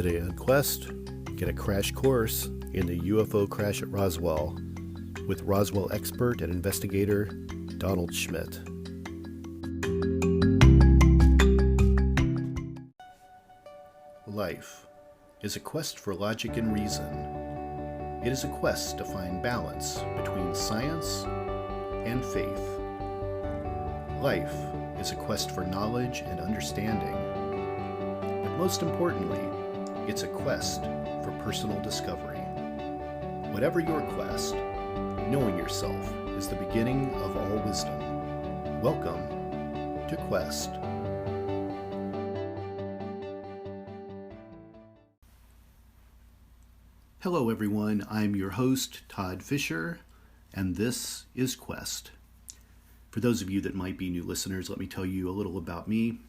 Today on Quest, get a crash course in the UFO crash at Roswell with Roswell expert and investigator Donald Schmitt. Life is a quest for logic and reason. It is a quest to find balance between science and faith. Life is a quest for knowledge and understanding. But most importantly, it's a quest for personal discovery. Whatever your quest, knowing yourself is the beginning of all wisdom. Welcome to Quest. Hello everyone, I'm your host, Todd Fischer, and this is Quest. For those of you that might be new listeners, let me tell you a little about me.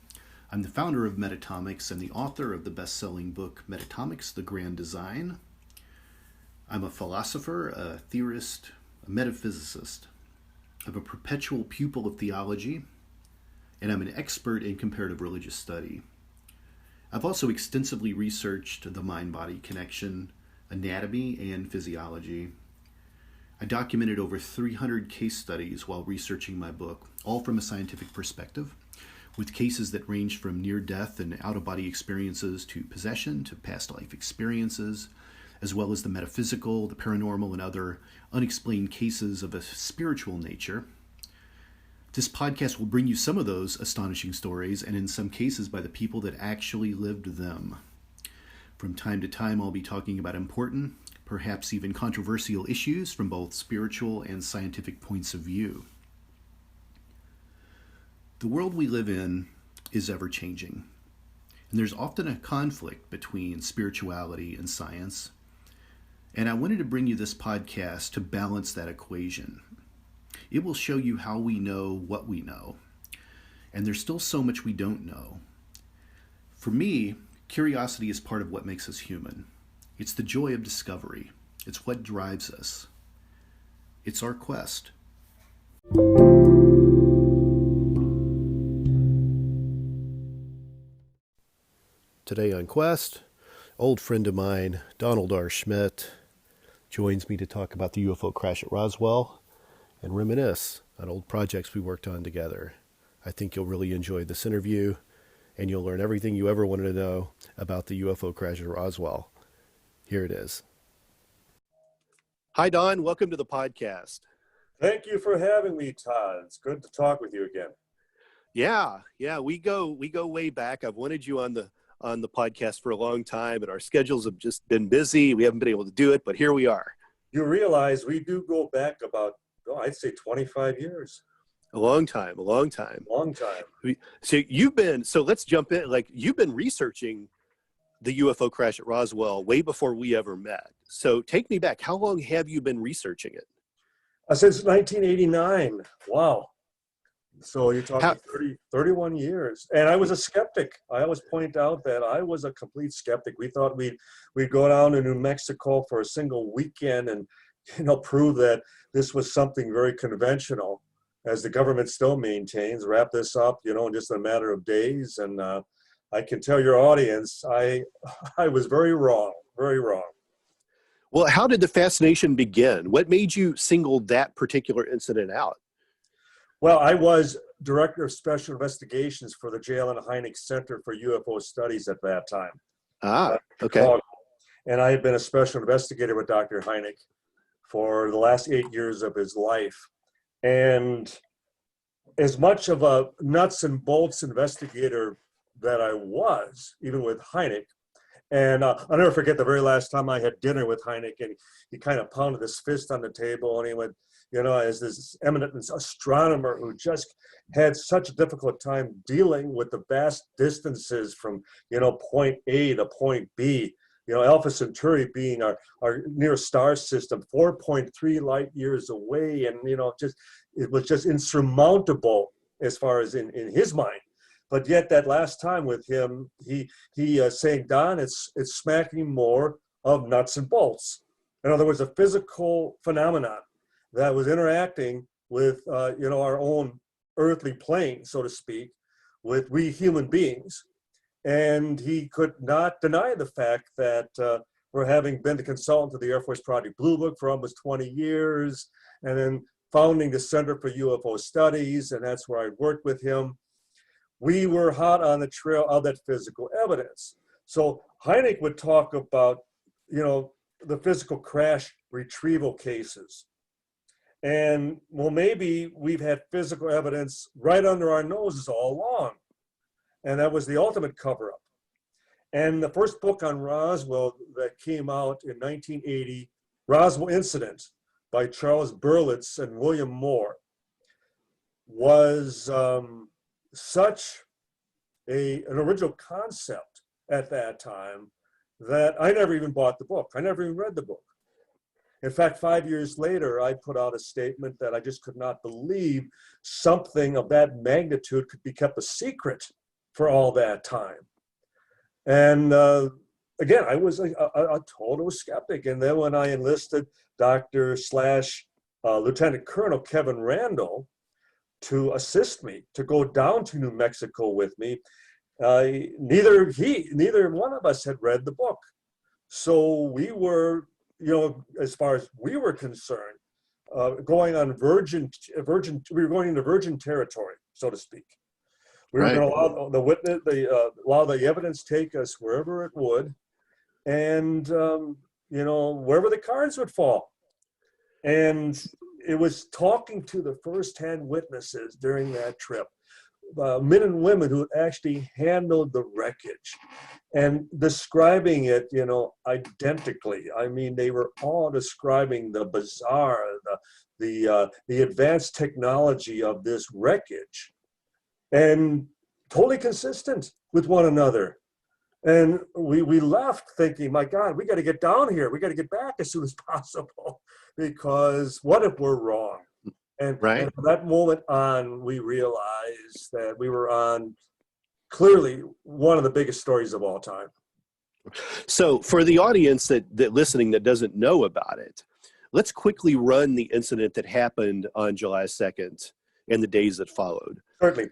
I'm the founder of Metacortex and the author of the best-selling book, Metacortex, The Grand Design. I'm a philosopher, a theorist, a metaphysicist. I'm a perpetual pupil of theology, and I'm an expert in comparative religious study. I've also extensively researched the mind-body connection, anatomy, and physiology. I documented over 300 case studies while researching my book, all from a scientific perspective, with cases that ranged from near-death and out-of-body experiences to possession to past life experiences, as well as the metaphysical, the paranormal, and other unexplained cases of a spiritual nature. This podcast will bring you some of those astonishing stories, and in some cases by the people that actually lived them. From time to time, I'll be talking about important, perhaps even controversial issues from both spiritual and scientific points of view. The world we live in is ever-changing, and there's often a conflict between spirituality and science, and I wanted to bring you this podcast to balance that equation. It will show you how we know what we know, and there's still so much we don't know. For me, curiosity is part of what makes us human. It's the joy of discovery. It's what drives us. It's our quest. Today on Quest, old friend of mine, Donald R. Schmitt, joins me to talk about the UFO crash at Roswell and reminisce on old projects we worked on together. I think you'll really enjoy this interview, and you'll learn everything you ever wanted to know about the UFO crash at Roswell. Here it is. Hi, Don. Welcome to the podcast. Thank you for having me, Todd. It's good to talk with you again. Yeah, we go way back. I've wanted you on the podcast for a long time, and our schedules have just been busy. We haven't been able to do it, but here we are. You realize we do go back about, I'd say 25 years. A long time. So let's jump in. Like, you've been researching the UFO crash at Roswell way before we ever met. So take me back. How long have you been researching it? Since 1989. Wow. So you're talking 31 years. And I was a skeptic. I always point out that I was a complete skeptic. We thought we'd go down to New Mexico for a single weekend and, prove that this was something very conventional, as the government still maintains, wrap this up, in just a matter of days. And I can tell your audience, I was very wrong. Well, how did the fascination begin? What made you single that particular incident out? Well, I was Director of Special Investigations for the J. Allen Hynek Center for UFO Studies at that time. Okay. Chicago. And I had been a special investigator with Dr. Hynek for the last 8 years of his life. And as much of a nuts and bolts investigator that I was, even with Hynek, and I'll never forget the very last time I had dinner with Hynek, and he kind of pounded his fist on the table, and he went, as this eminent astronomer who just had such a difficult time dealing with the vast distances from, point A to point B, Alpha Centauri being our nearest star system, 4.3 light years away, and, it was just insurmountable as far as in his mind. But yet that last time with him, he saying, Don, it's smacking more of nuts and bolts. In other words, a physical phenomenon that was interacting with, our own earthly plane, so to speak, with we human beings. And he could not deny the fact that for having been the consultant to the Air Force Project Blue Book for almost 20 years, and then founding the Center for UFO Studies, and that's where I worked with him, we were hot on the trail of that physical evidence. So Hynek would talk about, the physical crash retrieval cases. And well, maybe we've had physical evidence right under our noses all along. And that was the ultimate cover-up. And the first book on Roswell that came out in 1980, Roswell Incident by Charles Berlitz and William Moore, was such an original concept at that time that I never even bought the book. I never even read the book. In fact, 5 years later, I put out a statement that I just could not believe something of that magnitude could be kept a secret for all that time. And again, I was a total skeptic. And then when I enlisted Dr. / Lieutenant Colonel Kevin Randall to assist me, to go down to New Mexico with me, neither one of us had read the book. So we were, as far as we were concerned, going on we were going into virgin territory, so to speak. We were going to allow the witness, allow the evidence take us wherever it would, and wherever the cards would fall. And it was talking to the first-hand witnesses during that trip, men and women who actually handled the wreckage and describing it, identically. I mean, they were all describing the bizarre, the advanced technology of this wreckage, and totally consistent with one another. And we left thinking, my God, we got to get down here. We got to get back as soon as possible, because what if we're wrong? And from that moment on, we realized that we were on clearly one of the biggest stories of all time. So for the audience that listening that doesn't know about it, let's quickly run the incident that happened on July 2nd and the days that followed. Certainly.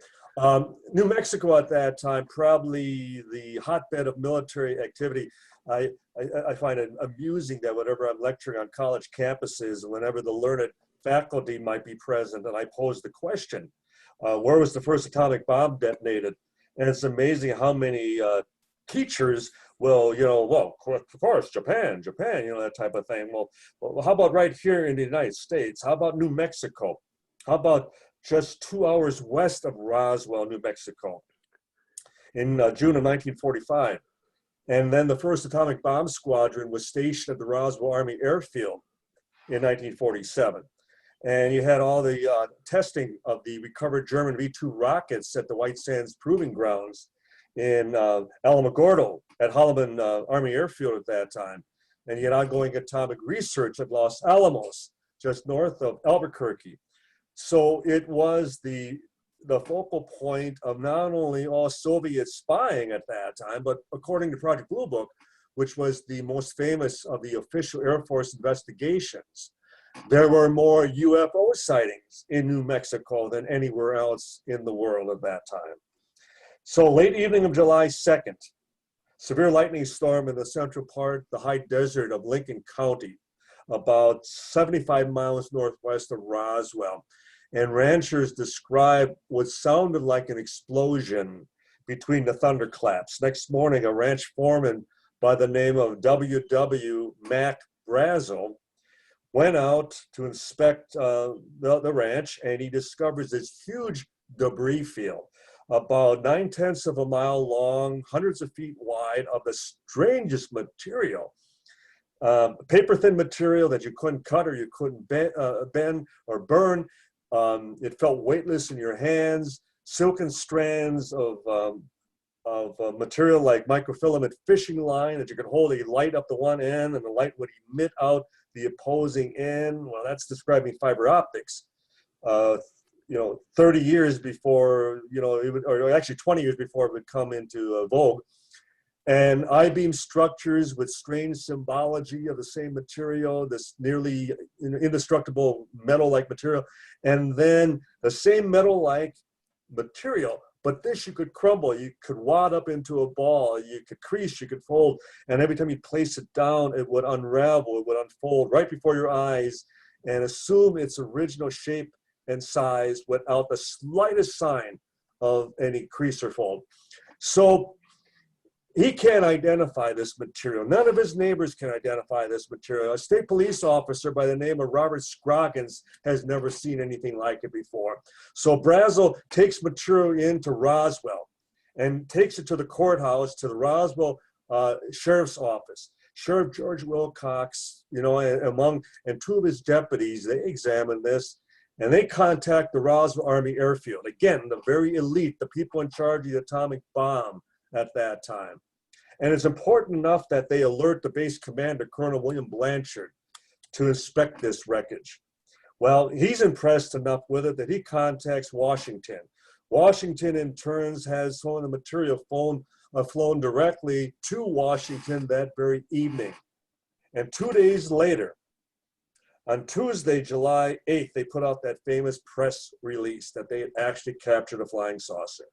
New Mexico at that time, probably the hotbed of military activity. I find it amusing that whenever I'm lecturing on college campuses, and whenever the learned faculty might be present, and I pose the question, where was the first atomic bomb detonated? And it's amazing how many teachers will, of course, Japan, that type of thing. Well, how about right here in the United States? How about New Mexico? How about just 2 hours west of Roswell, New Mexico, in June of 1945? And then the first atomic bomb squadron was stationed at the Roswell Army Airfield in 1947. And you had all the testing of the recovered German V-2 rockets at the White Sands Proving Grounds in Alamogordo at Holloman Army Airfield at that time. And you had ongoing atomic research at Los Alamos, just north of Albuquerque. So it was the focal point of not only all Soviet spying at that time, but according to Project Blue Book, which was the most famous of the official Air Force investigations, there were more UFO sightings in New Mexico than anywhere else in the world at that time. So late evening of July 2nd, severe lightning storm in the central part, the high desert of Lincoln County, about 75 miles northwest of Roswell. And ranchers described what sounded like an explosion between the thunderclaps. Next morning, a ranch foreman by the name of W.W. Mac Brazel went out to inspect the ranch, and he discovers this huge debris field, about 9/10 of a mile long, hundreds of feet wide, of the strangest material. Paper-thin material that you couldn't cut or you couldn't bend or burn. It felt weightless in your hands, silken strands of material like microfilament fishing line that you could hold. You light up the one end and the light would emit out the opposing end. Well, that's describing fiber optics. 30 years before, or actually 20 years before it would come into vogue. And I-beam structures with strange symbology of the same material, this nearly indestructible metal-like material. And then the same metal-like material, But this you could crumble, you could wad up into a ball, you could crease, you could fold, and every time you place it down, it would unravel, it would unfold right before your eyes and assume its original shape and size without the slightest sign of any crease or fold. So he can't identify this material. None of his neighbors can identify this material. A state police officer by the name of Robert Scroggins has never seen anything like it before. So Brazel takes material into Roswell and takes it to the courthouse, to the Roswell Sheriff's Office. Sheriff George Wilcox, and two of his deputies, they examine this and they contact the Roswell Army Airfield. Again, the very elite, the people in charge of the atomic bomb at that time. And it's important enough that they alert the base commander, Colonel William Blanchard, to inspect this wreckage. Well, he's impressed enough with it that he contacts Washington. Washington, in turn, has some of the material flown directly to Washington that very evening. And 2 days later, on Tuesday, July 8th, they put out that famous press release that they had actually captured a flying saucer.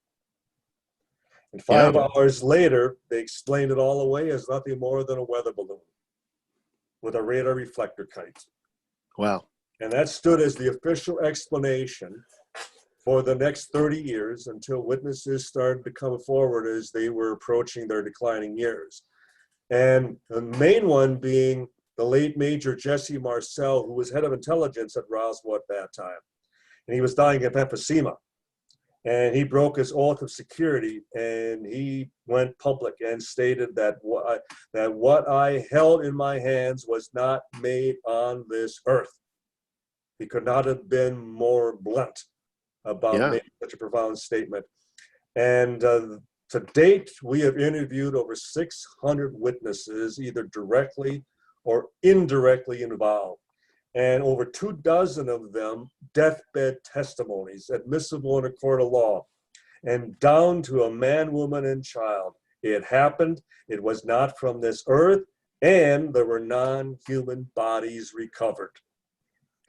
And 5 hours later, they explained it all away as nothing more than a weather balloon with a radar reflector kite. Wow. And that stood as the official explanation for the next 30 years until witnesses started to come forward as they were approaching their declining years. And the main one being the late Major Jesse Marcel, who was head of intelligence at Roswell at that time. And he was dying of emphysema. And he broke his oath of security, and he went public and stated that what I held in my hands was not made on this earth. He could not have been more blunt about making such a profound statement. And to date, we have interviewed over 600 witnesses, either directly or indirectly involved. And over 24 of them, deathbed testimonies, admissible in a court of law, and down to a man, woman, and child. It happened, it was not from this earth, and there were non-human bodies recovered.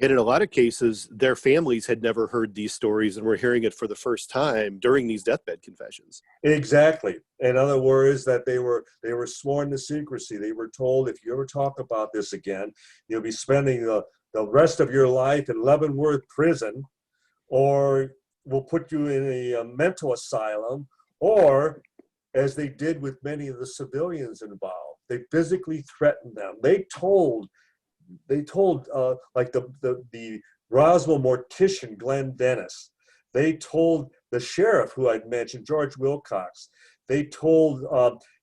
And in a lot of cases, their families had never heard these stories and were hearing it for the first time during these deathbed confessions. Exactly. In other words, that they were sworn to secrecy. They were told, if you ever talk about this again, you'll be spending the rest of your life in Leavenworth prison, or we'll put you in a mental asylum, or as they did with many of the civilians involved, they physically threatened them. They told like the Roswell mortician, Glenn Dennis. They told the sheriff, who I'd mentioned, George Wilcox. They told,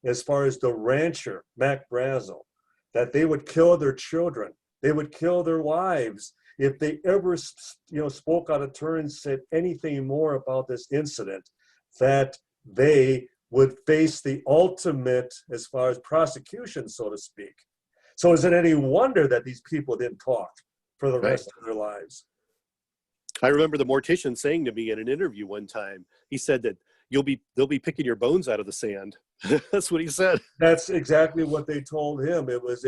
as far as the rancher, Mac Brazel, that they would kill their children. They would kill their wives if they ever, spoke out of turn and said anything more about this incident, that they would face the ultimate, as far as prosecution, so to speak. So is it any wonder that these people didn't talk for the rest of their lives? I remember the mortician saying to me in an interview one time, he said that they'll be picking your bones out of the sand. That's what he said. That's exactly what they told him. It was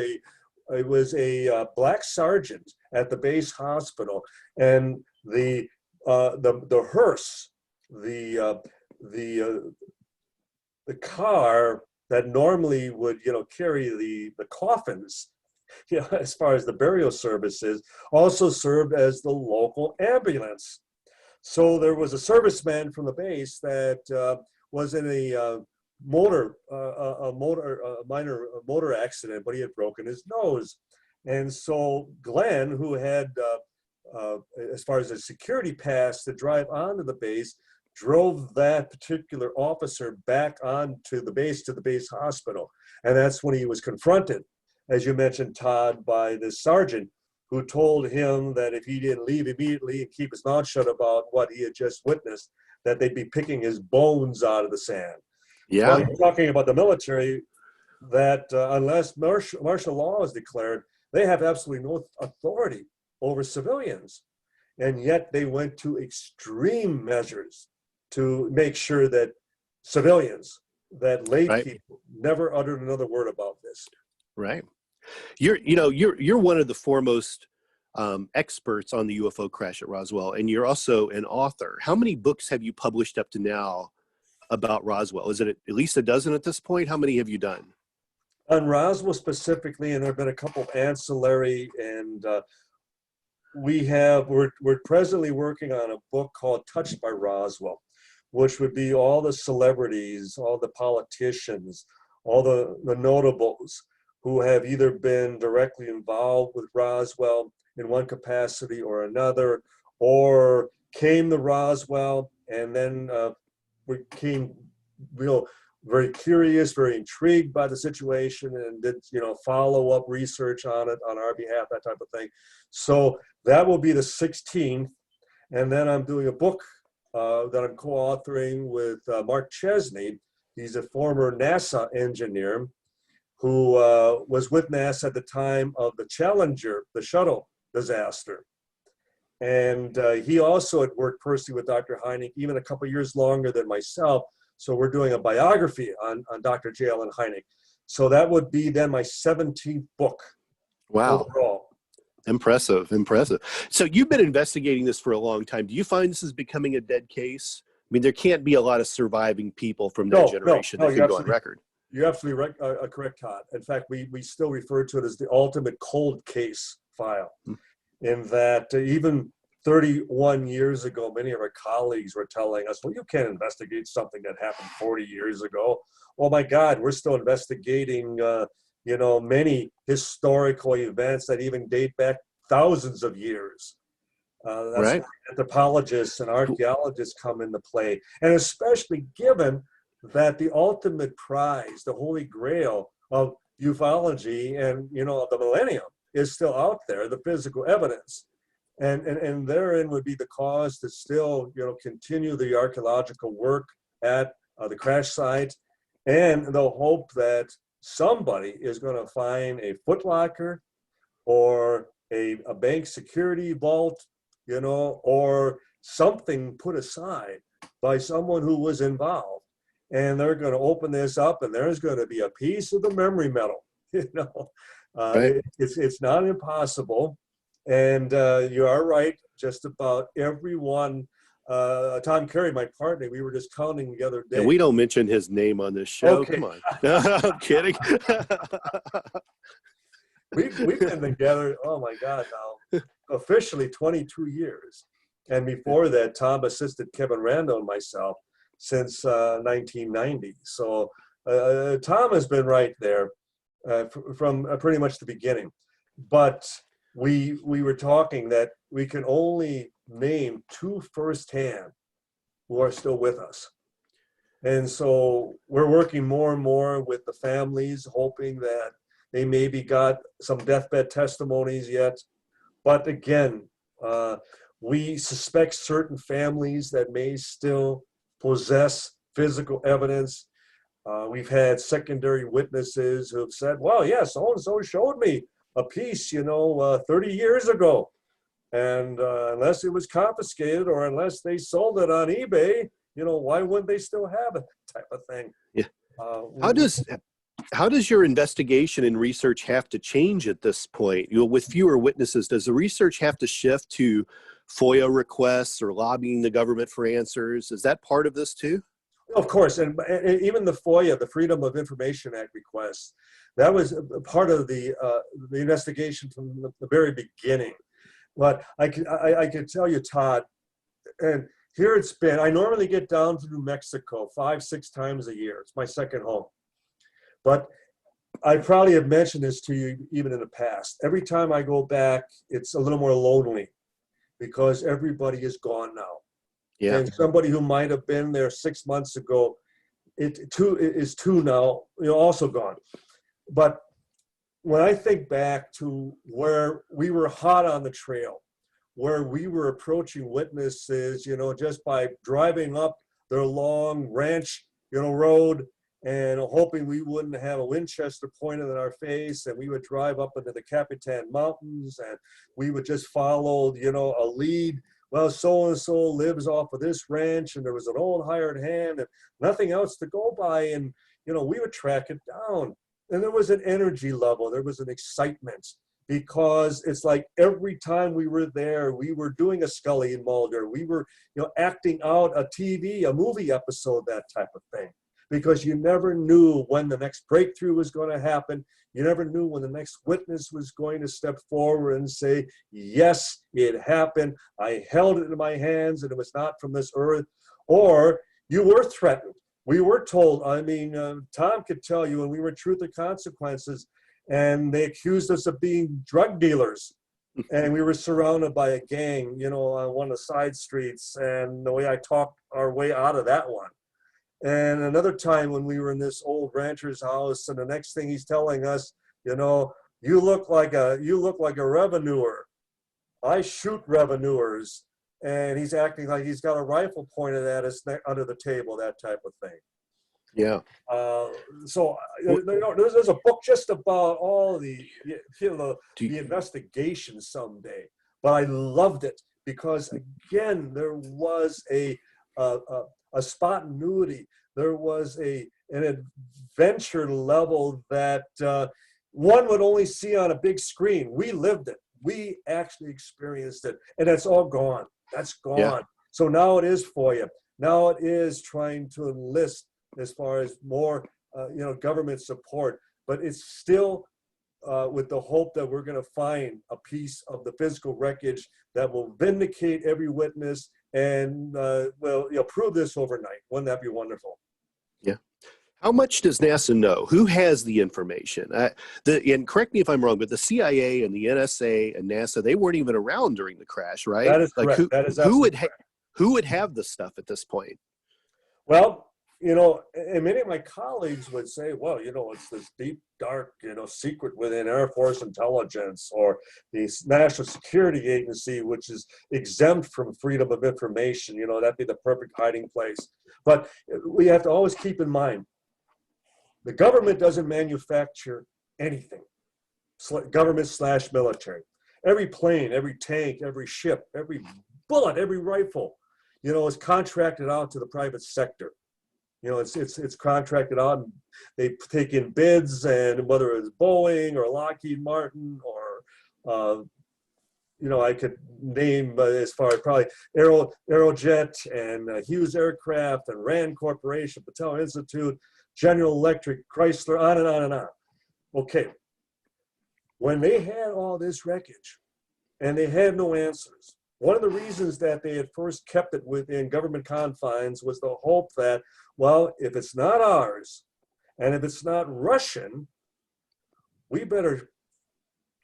a black sergeant at the base hospital, and the hearse, the car that normally would carry the coffins, as far as the burial services, also served as the local ambulance. So there was a serviceman from the base that was in a minor motor accident, but he had broken his nose. And so Glenn, who had, as far as a security pass to drive onto the base, drove that particular officer back onto the base hospital. And that's when he was confronted, as you mentioned, Todd, by this sergeant who told him that if he didn't leave immediately and keep his mouth shut about what he had just witnessed, that they'd be picking his bones out of the sand. Yeah. Well, you're talking about the military, that unless martial law is declared, they have absolutely no authority over civilians. And yet they went to extreme measures to make sure that civilians, that lay people, never uttered another word about this. Right. You're one of the foremost experts on the UFO crash at Roswell, and you're also an author. How many books have you published up to now about Roswell? Is it at least a dozen at this point? How many have you done? On Roswell specifically, and there have been a couple of ancillary, and we're presently working on a book called Touched by Roswell, which would be all the celebrities, all the politicians, all the notables who have either been directly involved with Roswell in one capacity or another, or came to Roswell and then became very curious, very intrigued by the situation, and did follow-up research on it on our behalf, that type of thing. So that will be the 16th, and then I'm doing a book that I'm co-authoring with Mark Chesney. He's a former NASA engineer who was with NASA at the time of the Challenger, the shuttle disaster. And he also had worked personally with Dr. Hynek even a couple years longer than myself. So we're doing a biography on Dr. J. Allen Hynek. So that would be then my 17th book. Wow. Overall. Impressive. So you've been investigating this for a long time. Do you find this is becoming a dead case? I mean, there can't be a lot of surviving people from that generation that can go on record. You're absolutely correct, Todd. In fact, we still refer to it as the ultimate cold case file, in that even 31 years ago, many of our colleagues were telling us, well, you can't investigate something that happened 40 years ago. Oh my God, we're still investigating many historical events that even date back thousands of years. That's right. where anthropologists and archaeologists come into play. And especially given that the ultimate prize, the holy grail of ufology and, of the millennium is still out there, the physical evidence. And therein would be the cause to still, continue the archaeological work at the crash site, and the hope that somebody is going to find a footlocker or a bank security vault, or something put aside by someone who was involved. And they're going to open this up, and there's going to be a piece of the memory metal. Right. It's not impossible. And you are right, just about everyone. Tom Carey, my partner, we were just counting the other day. And we don't mention his name on this show. Okay. Come on. I'm kidding. We've been together, oh my God, now officially 22 years. And before that, Tom assisted Kevin Randall and myself since 1990. So Tom has been right there from pretty much the beginning. But we were talking that we can only name 2 firsthand who are still with us. And so we're working more and more with the families, hoping that they maybe got some deathbed testimonies yet. But again, we suspect certain families that may still possess physical evidence. We've had secondary witnesses who have said, well, yeah, so-and-so showed me a piece, 30 years ago. And unless it was confiscated or unless they sold it on eBay, why wouldn't they still have it, type of thing. Yeah. How does your investigation and research have to change at this point? With fewer witnesses, does the research have to shift to FOIA requests or lobbying the government for answers? Is that part of this too? Of course, and even the FOIA, the Freedom of Information Act requests, that was part of the investigation from the very beginning. But I can tell you, Todd, and here it's been, I normally get down to New Mexico 5-6 times a year. It's my second home. But I probably have mentioned this to you even in the past. Every time I go back, it's a little more lonely because everybody is gone now. Yeah. And somebody who might have been there 6 months ago, it is two now, also gone. But when I think back to where we were hot on the trail, where we were approaching witnesses, just by driving up their long ranch, road, and hoping we wouldn't have a Winchester pointed in our face, and we would drive up into the Capitan Mountains, and we would just follow, a lead. Well, so-and-so lives off of this ranch, and there was an old hired hand, and nothing else to go by, and, we would track it down. And there was an energy level, there was an excitement, because it's like every time we were there, we were doing a Scully and Mulder. We were, acting out a movie episode, that type of thing, because you never knew when the next breakthrough was going to happen. You never knew when the next witness was going to step forward and say, yes, it happened. I held it in my hands and it was not from this earth. Or you were threatened. We were told, Tom could tell you when we were Truth or Consequences, and they accused us of being drug dealers. And we were surrounded by a gang, on one of the side streets. And the way I talked our way out of that one. And another time when we were in this old rancher's house, and the next thing he's telling us, you look like a revenuer. I shoot revenuers. And he's acting like he's got a rifle pointed at us under the table, that type of thing. Yeah. So there's a book just about all the investigation someday. But I loved it because, again, there was a spontaneity. There was an adventure level that one would only see on a big screen. We lived it. We actually experienced it, and it's all gone. That's gone. Yeah. So now it is for you. Now it is trying to enlist as far as more, government support, but it's still with the hope that we're going to find a piece of the physical wreckage that will vindicate every witness and prove this overnight. Wouldn't that be wonderful? Yeah. How much does NASA know? Who has the information? And correct me if I'm wrong, but the CIA and the NSA and NASA, they weren't even around during the crash, right? That is correct. Who would have the stuff at this point? Well, and many of my colleagues would say, well, it's this deep, dark, secret within Air Force intelligence or the National Security Agency, which is exempt from freedom of information. That'd be the perfect hiding place. But we have to always keep in mind, the government doesn't manufacture anything, government/military. Every plane, every tank, every ship, every bullet, every rifle, is contracted out to the private sector. It's contracted out, and they take in bids, and whether it's Boeing or Lockheed Martin or, I could name as far as probably Aerojet and Hughes Aircraft and Rand Corporation, Patel Institute, General Electric, Chrysler, on and on and on. Okay. When they had all this wreckage and they had no answers, one of the reasons that they had first kept it within government confines was the hope that, well, if it's not ours and if it's not Russian, we better,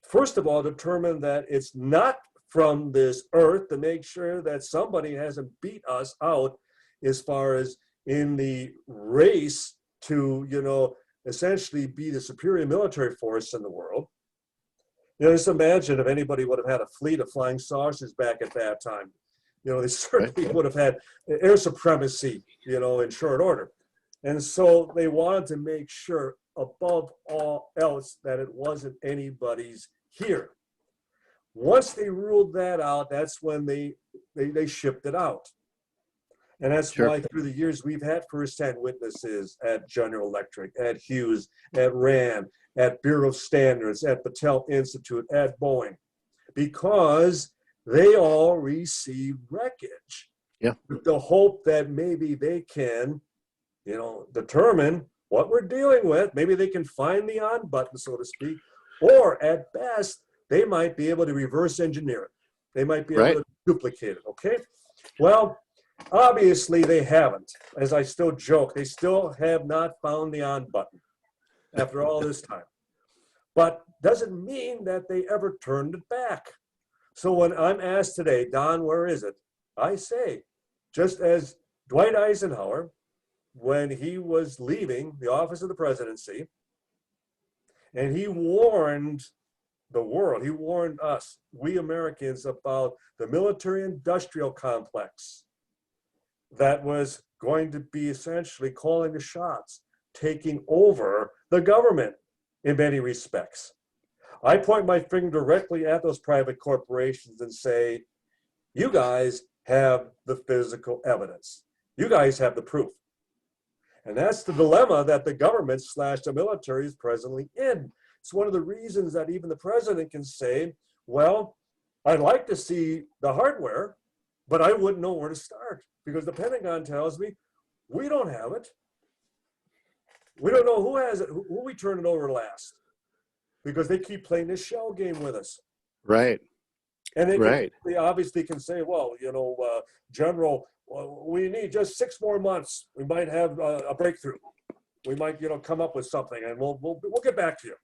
first of all, determine that it's not from this earth to make sure that somebody hasn't beat us out as far as in the race to, essentially be the superior military force in the world. Just imagine if anybody would have had a fleet of flying saucers back at that time. They certainly would have had air supremacy, in short order. And so they wanted to make sure, above all else, that it wasn't anybody's here. Once they ruled that out, that's when they shipped it out. And that's why through the years we've had firsthand witnesses at General Electric, at Hughes, at Rand, at Bureau of Standards, at Patel Institute, at Boeing, because they all receive wreckage with the hope that maybe they can, determine what we're dealing with. Maybe they can find the on button, so to speak, or at best, they might be able to reverse engineer it. They might be able to duplicate it, okay? Well, obviously they haven't. As I still joke, they still have not found the on button after all this time. But doesn't mean that they ever turned it back. So when I'm asked today, Don, where is it? I say, just as Dwight Eisenhower, when he was leaving the office of the presidency, and he warned the world, he warned us, we Americans, about the military-industrial complex that was going to be essentially calling the shots, taking over the government in many respects. I point my finger directly at those private corporations and say, you guys have the physical evidence. You guys have the proof. And that's the dilemma that the government / the military is presently in. It's one of the reasons that even the president can say, well, I'd like to see the hardware, but I wouldn't know where to start because the Pentagon tells me we don't have it. We don't know who has it, who we turn it over last because they keep playing this shell game with us. Right. And Right. they obviously can say, well, General, we need just 6 more months. We might have a breakthrough. We might, come up with something, and we'll get back to you.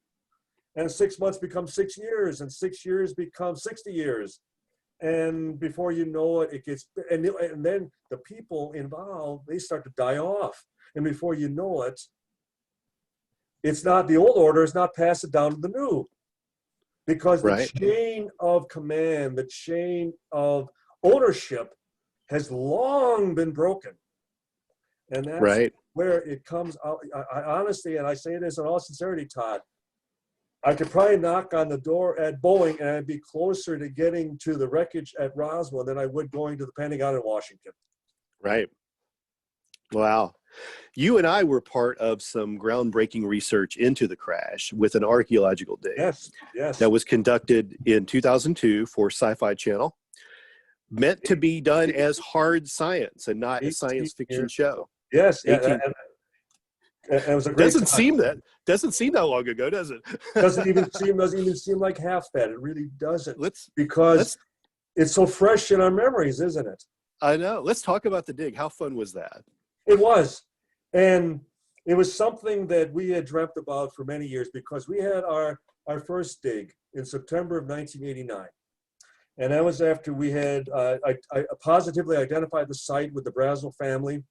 And 6 months become 6 years, and 6 years become 60 years. And before you know it, it gets, and then the people involved, they start to die off. And before you know it, it's not the old order, it's not passed it down to the new. Because the Right. chain of command, the chain of ownership has long been broken. And that's Right. where it comes out. I honestly, and I say this in all sincerity, Todd, I could probably knock on the door at Boeing and I'd be closer to getting to the wreckage at Roswell than I would going to the Pentagon in Washington. Right. Wow. You and I were part of some groundbreaking research into the crash with an archaeological dig. Yes, yes. That was conducted in 2002 for Sci-Fi Channel, meant to be done as hard science and not a science fiction show. Yes, yeah, 18 it was a great doesn't time. doesn't seem that long ago, does it? doesn't even seem like half that. It really doesn't. Let's It's so fresh in our memories, isn't it? I know. Let's talk about the dig. How fun was that? It was. And it was something that we had dreamt about for many years because we had our first dig in September of 1989. And that was after we had I positively identified the site with the Roswell family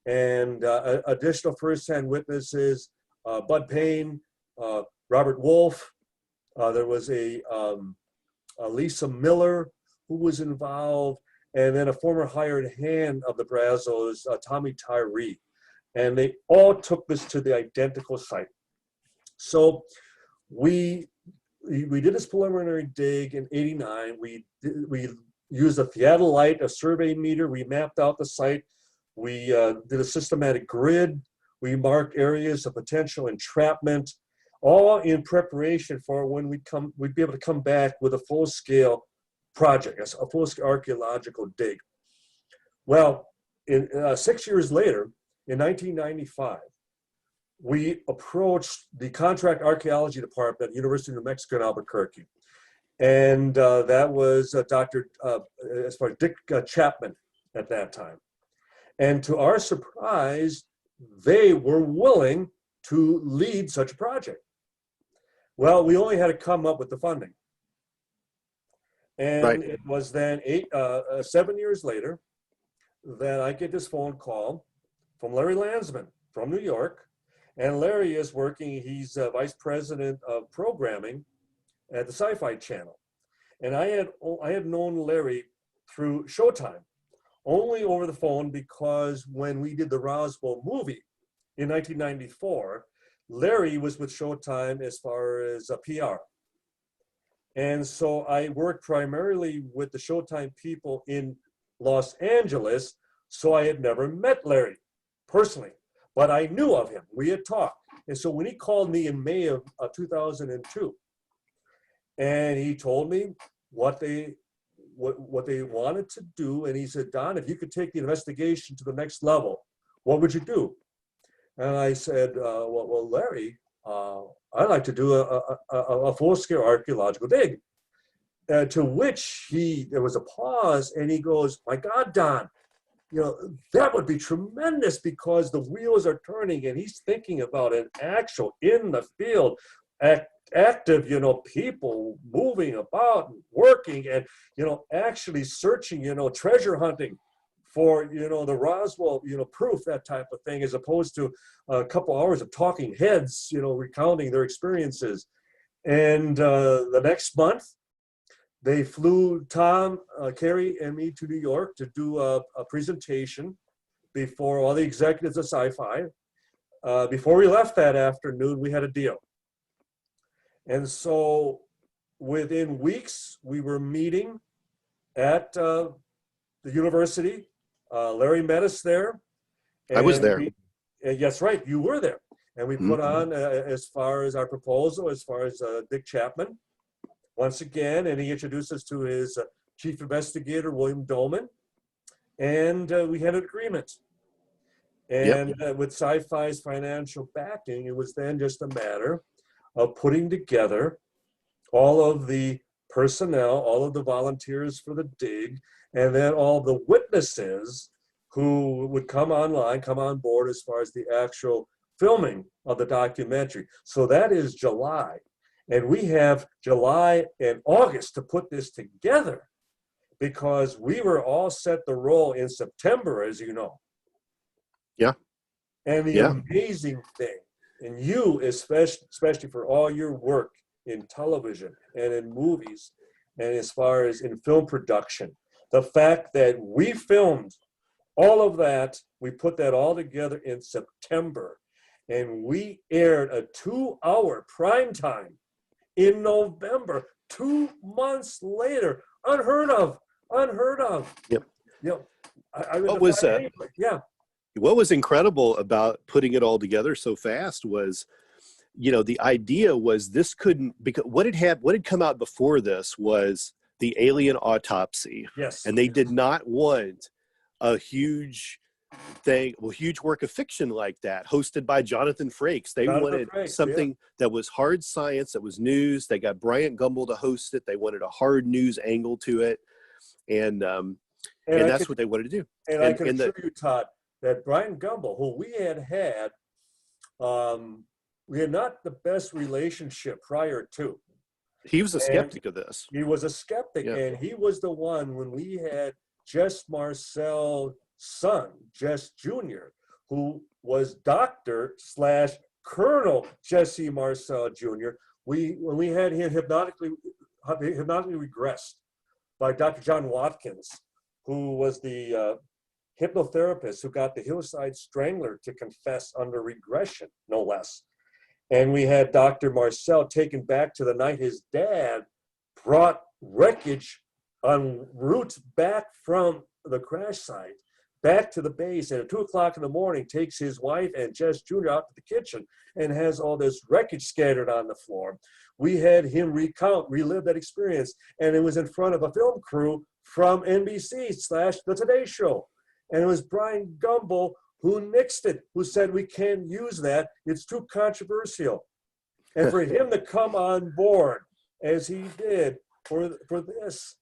and additional firsthand witnesses, Bud Payne, Robert Wolf. There was a Lisa Miller who was involved, and then a former hired hand of the Brazos, Tommy Tyree. And they all took this to the identical site. So we did this preliminary dig in '89. We used a theodolite, a survey meter. We mapped out the site. We did a systematic grid. We marked areas of potential entrapment, all in preparation for when we'd be able to come back with a full-scale project, a full-scale archaeological dig. Well, 6 years later, in 1995, we approached the contract archaeology department at the University of New Mexico in Albuquerque. And that was Dick Chapman at that time. And to our surprise, they were willing to lead such a project. Well, we only had to come up with the funding. And Right. It was then 7 years later that I get this phone call from Larry Landsman from New York. And Larry is working, he's vice president of programming at the Sci-Fi Channel. And I had known Larry through Showtime, only over the phone because when we did the Roswell movie in 1994, Larry was with Showtime as far as PR. And so I worked primarily with the Showtime people in Los Angeles, so I had never met Larry personally, but I knew of him. We had talked. And so when he called me in May of 2002, and he told me what they wanted to do, and he said, Don, if you could take the investigation to the next level, what would you do? And I said, well, Larry, I'd like to do a full-scale archaeological dig. To which there was a pause, and he goes, my God, Don, that would be tremendous because the wheels are turning, and he's thinking about an actual in the field, active, people moving about and working and, actually searching, treasure hunting for, the Roswell, proof, that type of thing, as opposed to a couple hours of talking heads, recounting their experiences. And the next month, they flew Tom, Carrie, and me to New York to do a presentation before all the executives of Sci-Fi. Before we left that afternoon, we had a deal. And so within weeks, we were meeting at the university. Larry met us there. I was there. Yes, right, you were there. And we put on, as far as our proposal, as far as Dick Chapman, once again, and he introduced us to his chief investigator, William Dolman, and we had an agreement. And with Sci-Fi's financial backing, it was then just a matter of putting together all of the personnel, all of the volunteers for the dig, and then all the witnesses who would come online, come on board as far as the actual filming of the documentary. So that is July. And we have July and August to put this together because we were all set to roll in September, as you know. Yeah. And the amazing thing, and you especially for all your work in television and in movies, and as far as in film production, the fact that we filmed all of that, we put that all together in September, and we aired a 2-hour prime time in November, 2 months later. Unheard of. Yep. You know, What was incredible about putting it all together so fast was, you know, the idea was this couldn't, because what had come out before this was the alien autopsy. Yes. And they did not want a huge work of fiction like that hosted by Jonathan Frakes. They wanted something that was hard science, that was news. They got Bryant Gumbel to host it. They wanted a hard news angle to it. And that's what they wanted to do. And I can assure you, Todd, that Bryant Gumbel, who we had not the best relationship prior to. He was a skeptic of this. He was a skeptic, and he was the one when we had Jess Marcel's son, Jess Jr., who was Dr./Colonel Jesse Marcel Jr. When we had him hypnotically regressed by Dr. John Watkins, who was the hypnotherapist who got the Hillside Strangler to confess under regression, no less. And we had Dr. Marcel taken back to the night his dad brought wreckage en route back from the crash site back to the base, and at 2 o'clock in the morning takes his wife and Jess Jr. out to the kitchen and has all this wreckage scattered on the floor. We had him relive that experience, and it was in front of a film crew from NBC/The Today Show. And it was Bryant Gumbel who nixed it, who said, we can't use that, it's too controversial. And for him to come on board, as he did for this,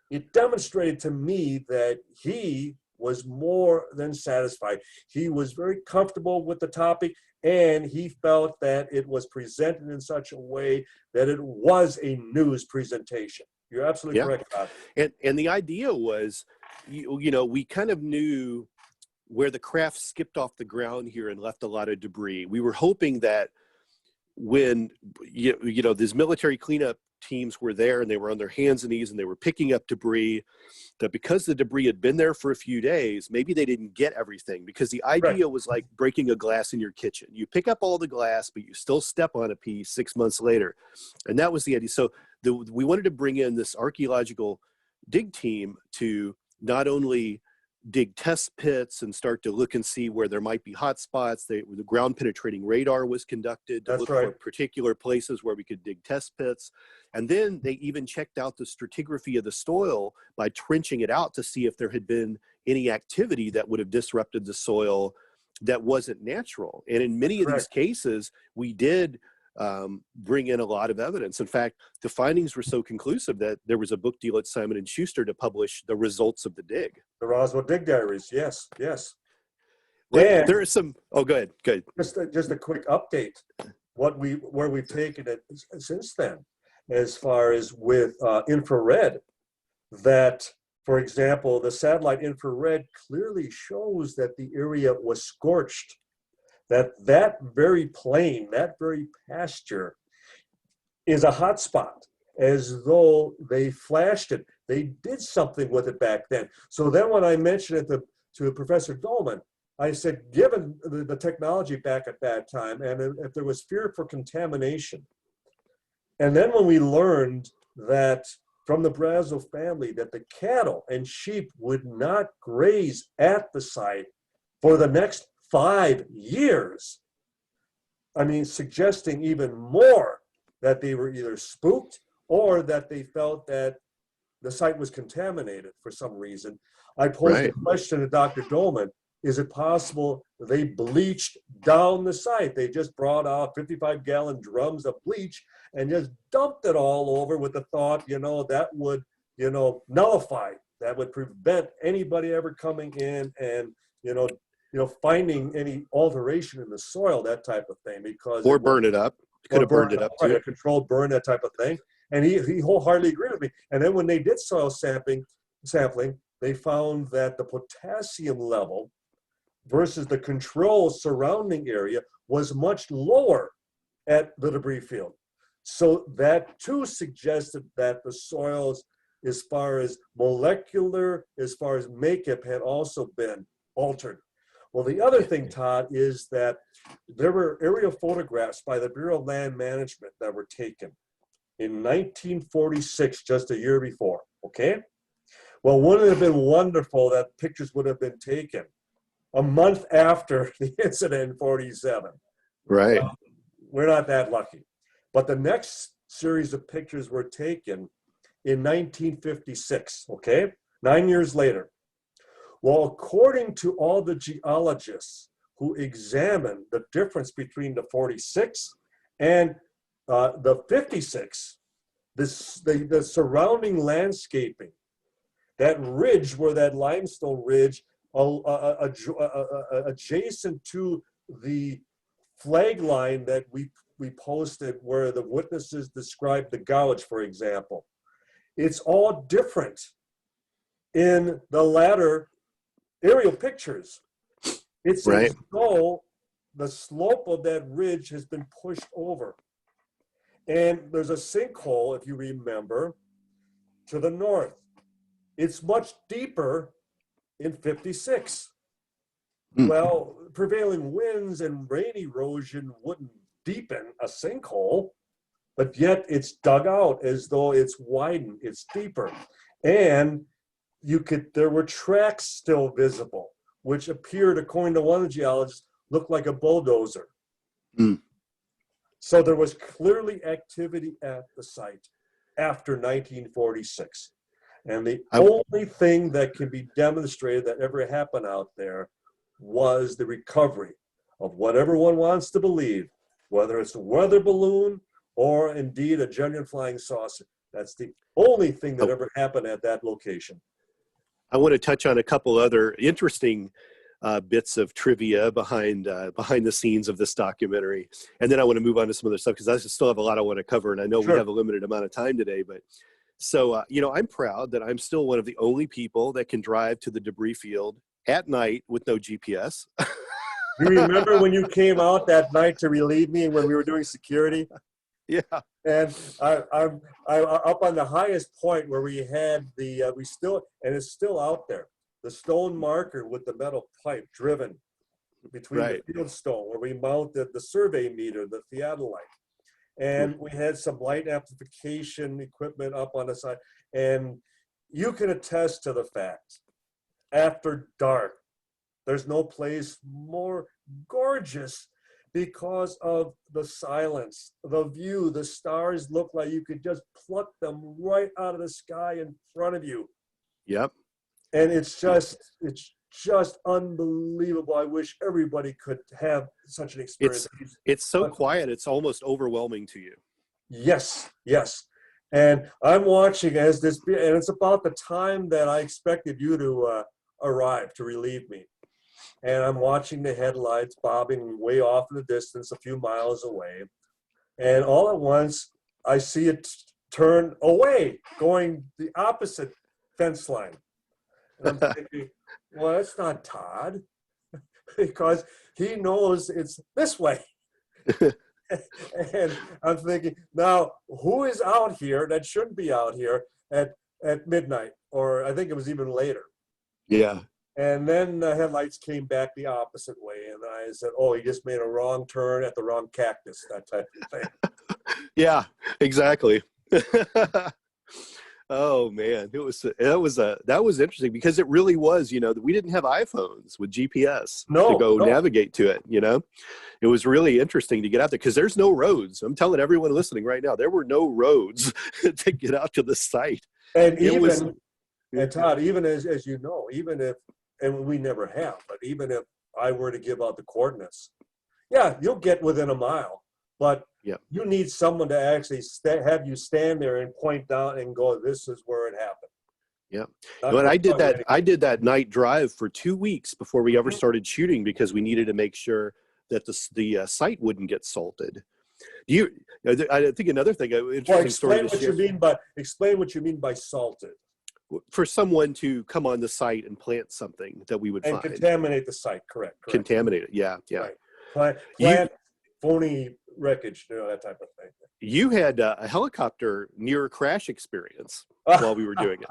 it demonstrated to me that he was more than satisfied. He was very comfortable with the topic, and he felt that it was presented in such a way that it was a news presentation. You're absolutely correct, Todd. And the idea was, you know, we kind of knew where the craft skipped off the ground here and left a lot of debris. We were hoping that when, you know, these military cleanup teams were there and they were on their hands and knees and they were picking up debris, that because the debris had been there for a few days, maybe they didn't get everything, because the idea was like breaking a glass in your kitchen. You pick up all the glass, but you still step on a piece 6 months later. And that was the idea. So we wanted to bring in this archaeological dig team to not only dig test pits and start to look and see where there might be hot spots. The ground penetrating radar was conducted to look for particular places where we could dig test pits. And then they even checked out the stratigraphy of the soil by trenching it out to see if there had been any activity that would have disrupted the soil that wasn't natural. And in many of these cases, we did bring in a lot of evidence. In fact, the findings were so conclusive that there was a book deal at Simon & Schuster to publish the results of the dig. The Roswell Dig Diaries, yes. Well, there are some, go ahead. Just a quick update, where we've taken it since then, as far as with infrared, that, for example, the satellite infrared clearly shows that the area was scorched. That very plain, that very pasture is a hot spot, as though they flashed it. They did something with it back then. So then when I mentioned it to Professor Dolman, I said, given the technology back at that time, and if there was fear for contamination, and then when we learned that from the Brazel family that the cattle and sheep would not graze at the site for the next 5 years, I mean, suggesting even more that they were either spooked or that they felt that the site was contaminated for some reason. I posed a question to Dr. Dolman. Is it possible they bleached down the site? They just brought out 55-gallon drums of bleach and just dumped it all over with the thought, that would, nullify, that would prevent anybody ever coming in and, finding any alteration in the soil, that type of thing, because or burn it up. Could have burned it up too. Right, a controlled burn, that type of thing. And he wholeheartedly agreed with me. And then when they did soil sampling, they found that the potassium level versus the control surrounding area was much lower at the debris field. So that too suggested that the soils, as far as molecular, as far as makeup, had also been altered. Well, the other thing, Todd, is that there were aerial photographs by the Bureau of Land Management that were taken in 1946, just a year before, okay? Well, wouldn't it have been wonderful that pictures would have been taken a month after the incident in 47? Right. Well, we're not that lucky. But the next series of pictures were taken in 1956, okay? 9 years later. Well, according to all the geologists who examined the difference between the 46 and the 56, the surrounding landscaping, that ridge where that limestone ridge adjacent to the flag line that we posted where the witnesses described the gouge, for example, it's all different in the latter aerial pictures. It's as though the slope of that ridge has been pushed over. And there's a sinkhole, if you remember, to the north. It's much deeper in 56. Well, prevailing winds and rain erosion wouldn't deepen a sinkhole, but yet it's dug out as though it's widened, it's deeper. And there were tracks still visible, which appeared, according to one of the geologists, looked like a bulldozer. So there was clearly activity at the site after 1946. And the only thing that can be demonstrated that ever happened out there was the recovery of what everyone wants to believe, whether it's a weather balloon or indeed a genuine flying saucer. That's the only thing that ever happened at that location. I want to touch on a couple other interesting bits of trivia behind the scenes of this documentary. And then I want to move on to some other stuff because I still have a lot I want to cover. And I know we have a limited amount of time today, but so, I'm proud that I'm still one of the only people that can drive to the debris field at night with no GPS. You remember when you came out that night to relieve me when we were doing security? Yeah. And I'm up on the highest point where we had and it's still out there, the stone marker with the metal pipe driven between the field stone where we mounted the survey meter, the theodolite. And we had some light amplification equipment up on the side. And you can attest to the fact, after dark, there's no place more gorgeous because of the silence, the view. The stars look like you could just pluck them right out of the sky in front of you. Yep. And it's just unbelievable. I wish everybody could have such an experience. It's so quiet, it's almost overwhelming to you. Yes. And I'm watching and it's about the time that I expected you to arrive to relieve me. And I'm watching the headlights bobbing way off in the distance, a few miles away. And all at once, I see it turn away, going the opposite fence line. And I'm thinking, well, that's not Todd, because he knows it's this way. And I'm thinking, now, who is out here that shouldn't be out here at midnight? Or I think it was even later. Yeah. And then the headlights came back the opposite way. And I said, oh, he just made a wrong turn at the wrong cactus, that type of thing. Yeah, exactly. Oh man, that was interesting because it really was, we didn't have iPhones with GPS to go No. navigate to it, It was really interesting to get out there because there's no roads. I'm telling everyone listening right now, there were no roads to get out to the site. And Todd, even as you know, even if, and we never have, but even if I were to give out the coordinates, yeah, you'll get within a mile, but you need someone to actually have you stand there and point down and go, this is where it happened. Yeah. But I did that night drive for 2 weeks before we ever started shooting because we needed to make sure that the site wouldn't get salted. I think another thing, interesting story to share. Explain what you mean by salted. For someone to come on the site and plant something that we would find. And contaminate the site, correct. Contaminate it, yeah. Right. Plant phony wreckage, that type of thing. You had a helicopter near crash experience while we were doing it.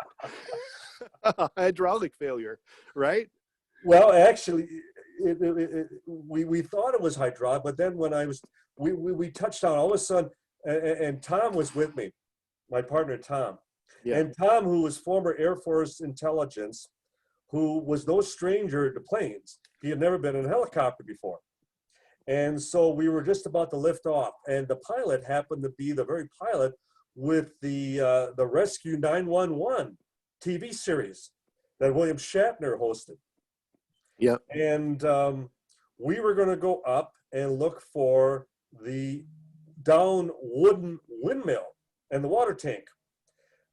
Hydraulic failure, right? Well, actually, we thought it was hydraulic, but then when we touched down, all of a sudden, and Tom was with me, my partner Tom. Yeah. And Tom, who was former Air Force intelligence, who was no stranger to planes. He had never been in a helicopter before. And so we were just about to lift off, and the pilot happened to be the very pilot with the Rescue 911 TV series that William Shatner hosted. Yeah. And we were going to go up and look for the down wooden windmill and the water tank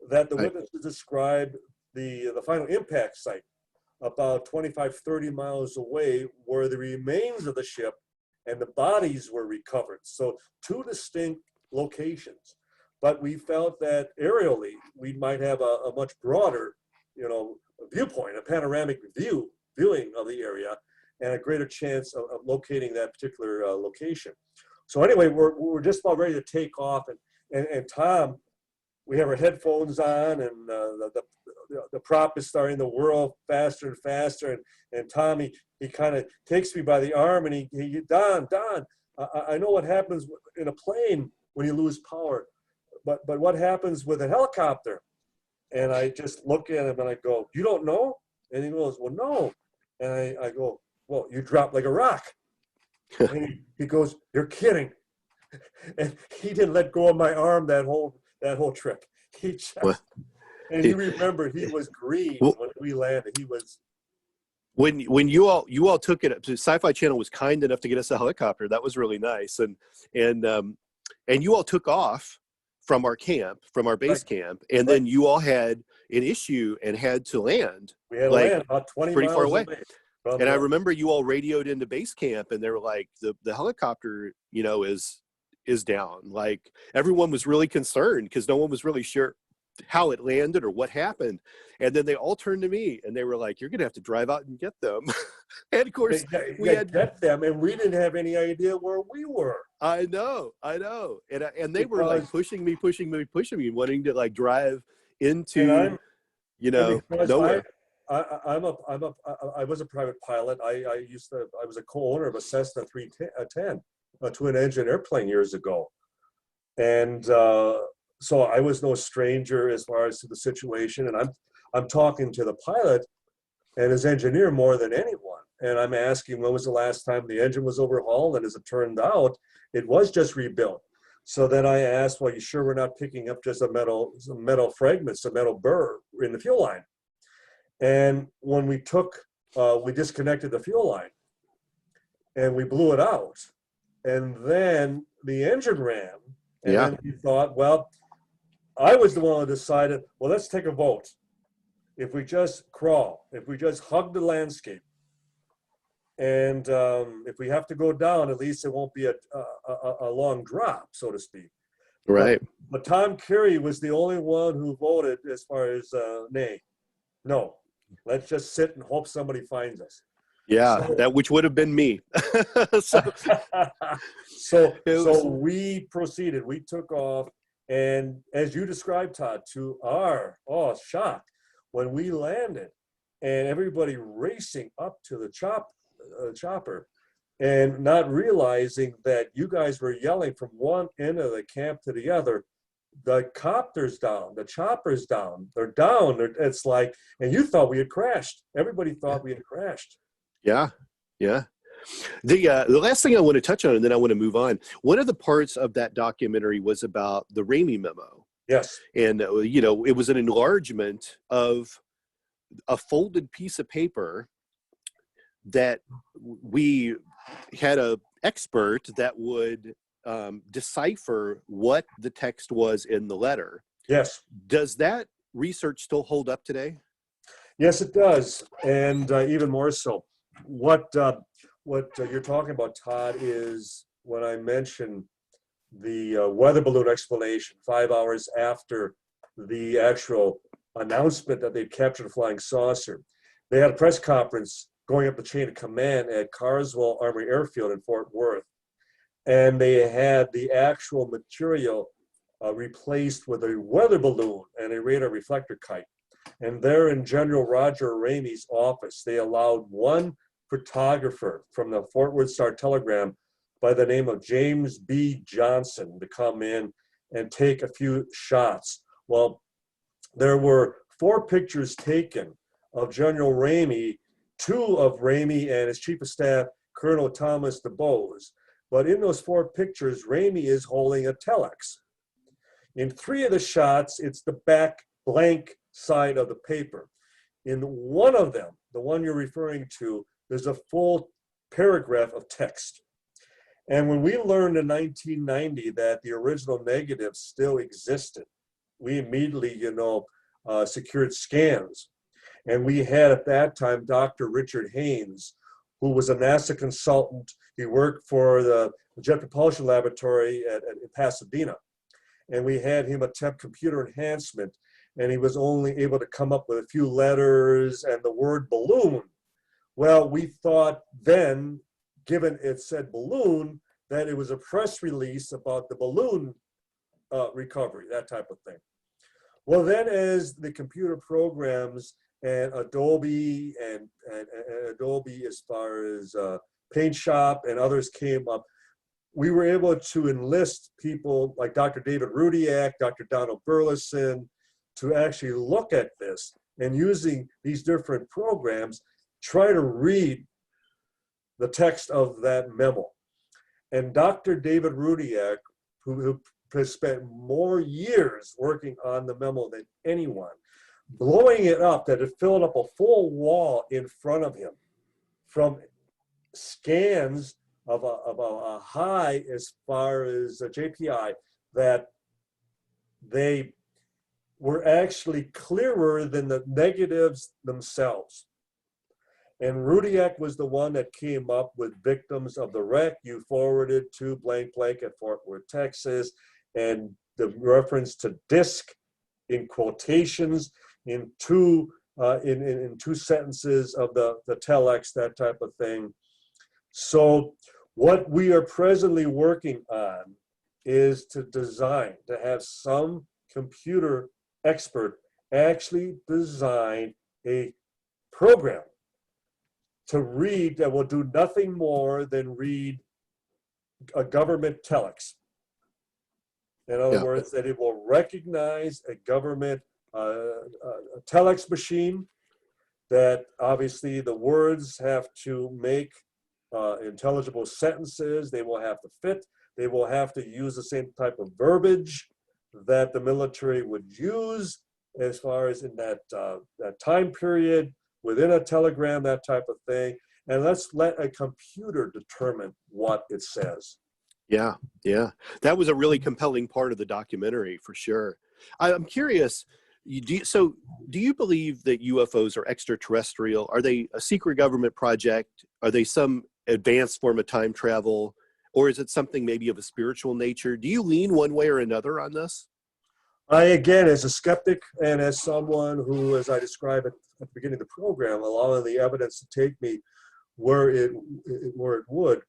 that the witnesses described the final impact site about 25, 30 miles away, where the remains of the ship and the bodies were recovered. So 2 distinct locations. But we felt that aerially, we might have a much broader, viewpoint, a panoramic viewing of the area, and a greater chance of locating that particular location. So anyway, we're just about ready to take off, and Tom, we have our headphones on, and the prop is starting to whirl faster and faster, and Tommy, he kind of takes me by the arm, and he Don, I know what happens in a plane when you lose power, but what happens with a helicopter? And I just look at him and I go, you don't know? And he goes, well, no. And I go, well, you dropped like a rock. And he goes, you're kidding. And he didn't let go of my arm that whole trip. He just, and you remember, he was green when we landed. He was. When you all took it, Sci-Fi Channel was kind enough to get us a helicopter. That was really nice, and you all took off from our base camp, and then you all had an issue and had to land. We had to land about 20 pretty miles far away. And I remember you all radioed into base camp, and they were like, the helicopter, is down. Like, everyone was really concerned because no one was really sure how it landed or what happened. And then they all turned to me and they were like, you're gonna have to drive out and get them. And of course we had get them, and we didn't have any idea where we were. I know. And they were like pushing me, wanting to like drive into nowhere. I was a private pilot. I was a co-owner of a Cessna 310, a twin-engine airplane years ago, and so I was no stranger as far as to the situation. And I'm talking to the pilot and his engineer more than anyone, and I'm asking when was the last time the engine was overhauled. And as it turned out, it was just rebuilt. So then I asked, well, you sure we're not picking up just some metal fragments, a metal burr in the fuel line? And when we disconnected the fuel line and we blew it out, and then the engine ran, and then we thought, well, I was the one who decided, well, let's take a vote. If we just crawl, if we just hug the landscape, and if we have to go down, at least it won't be a long drop, so to speak. Right. But Tom Carey was the only one who voted as far as nay. No, let's just sit and hope somebody finds us. Yeah, that which would have been me. So we proceeded. We took off, and as you described, Todd, to our shock when we landed, and everybody racing up to the chopper, and not realizing that you guys were yelling from one end of the camp to the other, the copter's down, the chopper's down, they're down. It's like, and you thought we had crashed. Everybody thought we had crashed. Yeah, yeah. The last thing I want to touch on, and then I want to move on. One of the parts of that documentary was about the Ramey memo. Yes. And, it was an enlargement of a folded piece of paper that we had a expert that would decipher what the text was in the letter. Yes. Does that research still hold up today? Yes, it does. And even more so. What you're talking about, Todd, is when I mentioned the weather balloon explanation 5 hours after the actual announcement that they'd captured a flying saucer. They had a press conference going up the chain of command at Carswell Armory Airfield in Fort Worth. And they had the actual material replaced with a weather balloon and a radar reflector kite. And there in General Roger Ramey's office, they allowed one photographer from the Fort Worth Star-Telegram by the name of James B. Johnson to come in and take a few shots. Well, there were 4 pictures taken of General Ramey, 2 of Ramey and his chief of staff, Colonel Thomas DuBose. But in those 4 pictures, Ramey is holding a telex. In 3 of the shots, it's the back blank side of the paper. In one of them, the one you're referring to, there's a full paragraph of text. And when we learned in 1990 that the original negative still existed, we immediately, secured scans. And we had at that time Dr. Richard Haynes, who was a NASA consultant. He worked for the Jet Propulsion Laboratory at Pasadena. And we had him attempt computer enhancement, and he was only able to come up with a few letters and the word balloon. Well, we thought then, given it said balloon, that it was a press release about the balloon recovery, that type of thing. Well, then as the computer programs and Adobe and Adobe as far as Paint Shop and others came up, we were able to enlist people like Dr. David Rudiak, Dr. Donald Burleson, to actually look at this and using these different programs, try to read the text of that memo. And Dr. David Rudiak, who has spent more years working on the memo than anyone, blowing it up that it filled up a full wall in front of him from scans of a high as far as a JPI, that they were actually clearer than the negatives themselves. And Rudiak was the one that came up with victims of the wreck you forwarded to blank blank at Fort Worth, Texas, and the reference to disc in quotations in two sentences of the telex, that type of thing. So what we are presently working on is to design, to have some computer expert actually design a program to read that will do nothing more than read a government telex. In other words, that it will recognize a government telex machine, that obviously the words have to make intelligible sentences, they will have to fit, they will have to use the same type of verbiage that the military would use as far as in that time period, within a telegram, that type of thing. And let's let a computer determine what it says. Yeah, yeah. That was a really compelling part of the documentary, for sure. I'm curious, do you believe that UFOs are extraterrestrial? Are they a secret government project? Are they some advanced form of time travel? Or is it something maybe of a spiritual nature? Do you lean one way or another on this? I, again, as a skeptic and as someone who, as I described at the beginning of the program, allowing the evidence to take me where it would,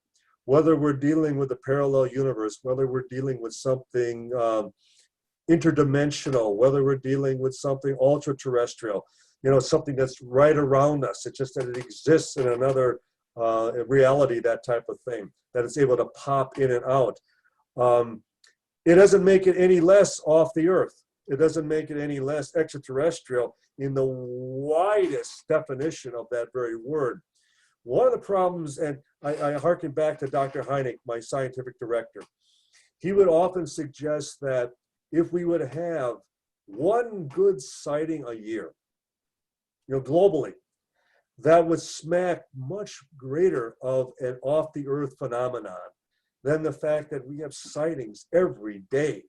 whether we're dealing with a parallel universe, whether we're dealing with something interdimensional, whether we're dealing with something ultra-terrestrial, something that's right around us. It's just that it exists in another reality, that type of thing, that it's able to pop in and out. it doesn't make it any less off the earth. It doesn't make it any less extraterrestrial in the widest definition of that very word. One of the problems, and I hearken back to Dr. Hynek, my scientific director, he would often suggest that if we would have one good sighting a year, globally, that would smack much greater of an off-the-earth phenomenon than the fact that we have sightings every day.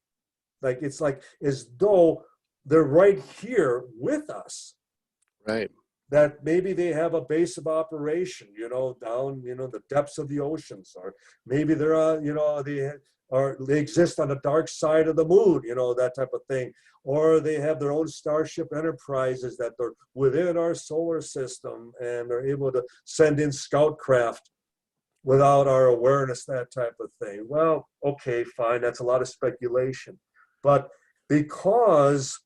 Like, it's like as though they're right here with us. Right. That maybe they have a base of operation, down, the depths of the oceans, or maybe they're, they exist on the dark side of the moon, that type of thing. Or they have their own starship enterprises that they're within our solar system and they're able to send in scout craft without our awareness, that type of thing. Well, okay, fine, that's a lot of speculation. But because